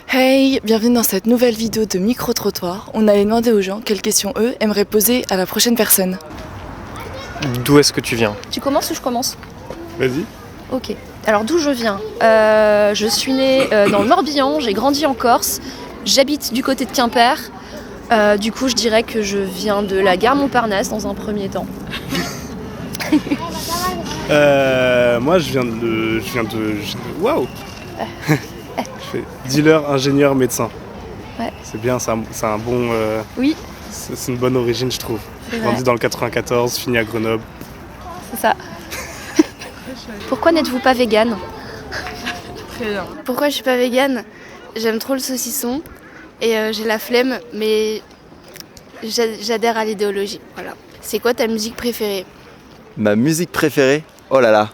Hey, bienvenue dans cette nouvelle vidéo de micro-trottoir. On allait demander aux gens quelles questions eux aimeraient poser à la prochaine personne. D'où est-ce que tu viens? Tu commences ou je commence? Vas-y. Ok. Alors d'où je viens? Je suis née dans le Morbihan, j'ai grandi en Corse, j'habite du côté de Quimper. Du coup je dirais que je viens de la gare Montparnasse dans un premier temps. Moi je viens de... Waouh. Je fais dealer, ingénieur, médecin. Ouais. C'est bien, c'est un bon... Oui, C'est une bonne origine je trouve. c'est Grandi vrai, dans le 94, fini à Grenoble. c'est ça. Pourquoi n'êtes-vous pas végane? Très bien. Pourquoi je suis pas végane? J'aime trop le saucisson et j'ai la flemme, mais j'adhère à l'idéologie. Voilà. C'est quoi ta musique préférée? Ma musique préférée? Oh là là,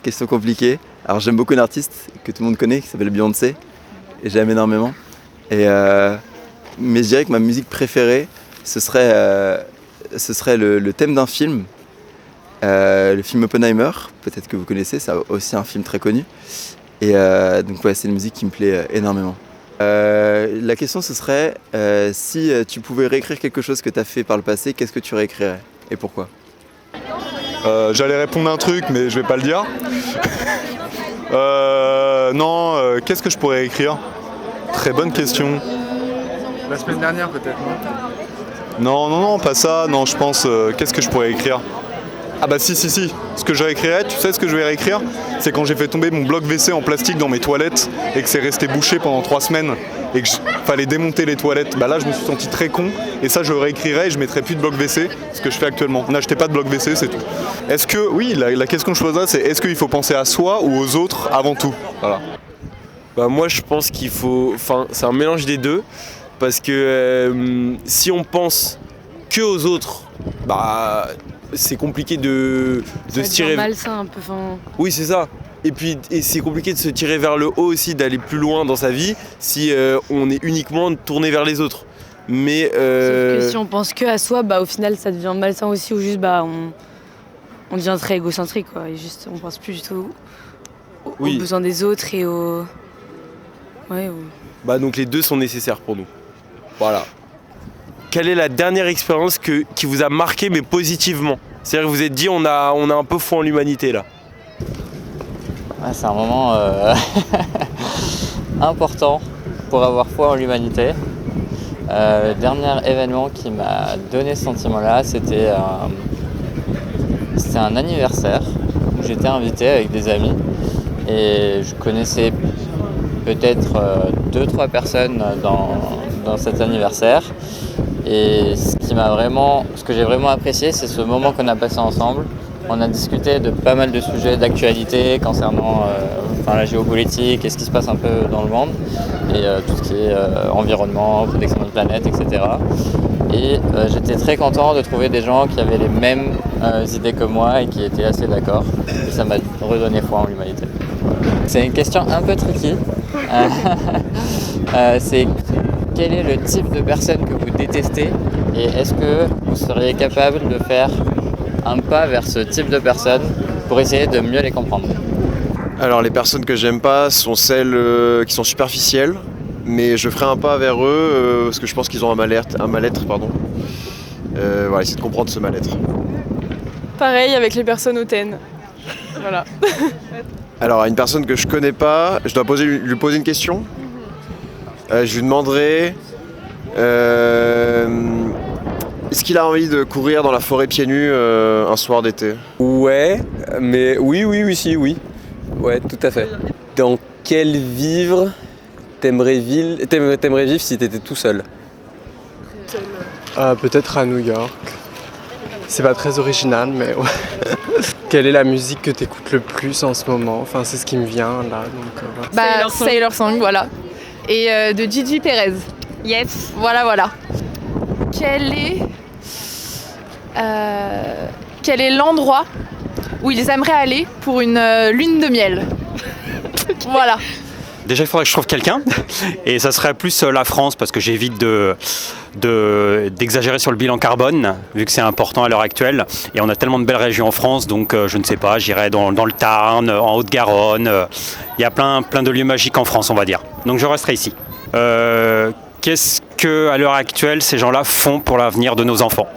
question compliquée. Alors j'aime beaucoup une artiste que tout le monde connaît qui s'appelle Beyoncé et j'aime énormément. Mais je dirais que ma musique préférée, ce serait le thème d'un film, le film Oppenheimer, peut-être que vous connaissez, c'est aussi un film très connu. Donc ouais, c'est une musique qui me plaît énormément. La question ce serait, si tu pouvais réécrire quelque chose que tu as fait par le passé, qu'est-ce que tu réécrirais et pourquoi? J'allais répondre un truc, mais je vais pas le dire. Qu'est-ce que je pourrais écrire? Très bonne question. La semaine dernière peut-être, non? Non, pas ça. Non, je pense, qu'est-ce que je pourrais écrire? Ah bah si. Ce que je réécrirais, tu sais ce que je vais réécrire? C'est quand j'ai fait tomber mon bloc WC en plastique dans mes toilettes et que c'est resté bouché pendant 3 semaines et que fallait démonter les toilettes. Bah là, je me suis senti très con et ça, je le réécrirais et je mettrais plus de bloc WC, ce que je fais actuellement. N'achetez pas de bloc WC, c'est tout. Est-ce que, oui, la question que je poserais, c'est est-ce qu'il faut penser à soi ou aux autres avant tout? Voilà. Bah moi je pense qu'il faut, enfin c'est un mélange des deux parce que si on pense que aux autres, bah c'est compliqué de se tirer. Malsain un peu. Oui c'est ça. Et puis c'est compliqué de se tirer vers le haut aussi, d'aller plus loin dans sa vie si on est uniquement tourné vers les autres. Mais Sauf que si on pense que à soi, bah au final ça devient malsain aussi ou juste on devient très égocentrique quoi et juste on pense plus du tout aux besoins des autres et aux... Ouais, Bah donc les deux sont nécessaires pour nous. Voilà. Quelle est la dernière expérience qui vous a marqué mais positivement? C'est-à-dire que vous vous êtes dit on a un peu foi en l'humanité là. Ouais, c'est un moment important pour avoir foi en l'humanité. Le dernier événement qui m'a donné ce sentiment-là, c'était un anniversaire où j'étais invité avec des amis et je connaissais peut-être 2-3 personnes dans cet anniversaire. Et ce que j'ai vraiment apprécié, c'est ce moment qu'on a passé ensemble. On a discuté de pas mal de sujets d'actualité concernant la géopolitique et ce qui se passe un peu dans le monde et tout ce qui est environnement, protection de la planète, etc. Et j'étais très content de trouver des gens qui avaient les mêmes idées que moi et qui étaient assez d'accord. Et ça m'a redonné foi en l'humanité. C'est une question un peu tricky. C'est quel est le type de personne que vous détestez et est-ce que vous seriez capable de faire un pas vers ce type de personnes pour essayer de mieux les comprendre? Alors les personnes que j'aime pas sont celles qui sont superficielles, mais je ferai un pas vers eux parce que je pense qu'ils ont un mal-être, voilà, essayer de comprendre ce mal-être. Pareil avec les personnes hautaines. Voilà. Alors à une personne que je connais pas, je dois lui poser une question. Je lui demanderai est-ce qu'il a envie de courir dans la forêt pieds nus un soir d'été? Ouais, mais oui. Ouais, tout à fait. Dans quel vivre t'aimerais vivre si t'étais tout seul? Peut-être à New York. C'est pas très original, mais ouais. Quelle est la musique que t'écoutes le plus en ce moment? Enfin, c'est ce qui me vient là. Donc, Bah, Sailor Song, voilà. Et de Gigi Perez. Yes. Voilà. Quel est l'endroit où ils aimeraient aller pour une lune de miel? Voilà. Déjà, il faudrait que je trouve quelqu'un, et ça serait plus la France, parce que j'évite d'exagérer sur le bilan carbone, vu que c'est important à l'heure actuelle. Et on a tellement de belles régions en France, donc je ne sais pas, j'irai dans le Tarn, en Haute-Garonne. Il y a plein de lieux magiques en France, on va dire. Donc je resterai ici. Qu'est-ce que, à l'heure actuelle, ces gens-là font pour l'avenir de nos enfants ?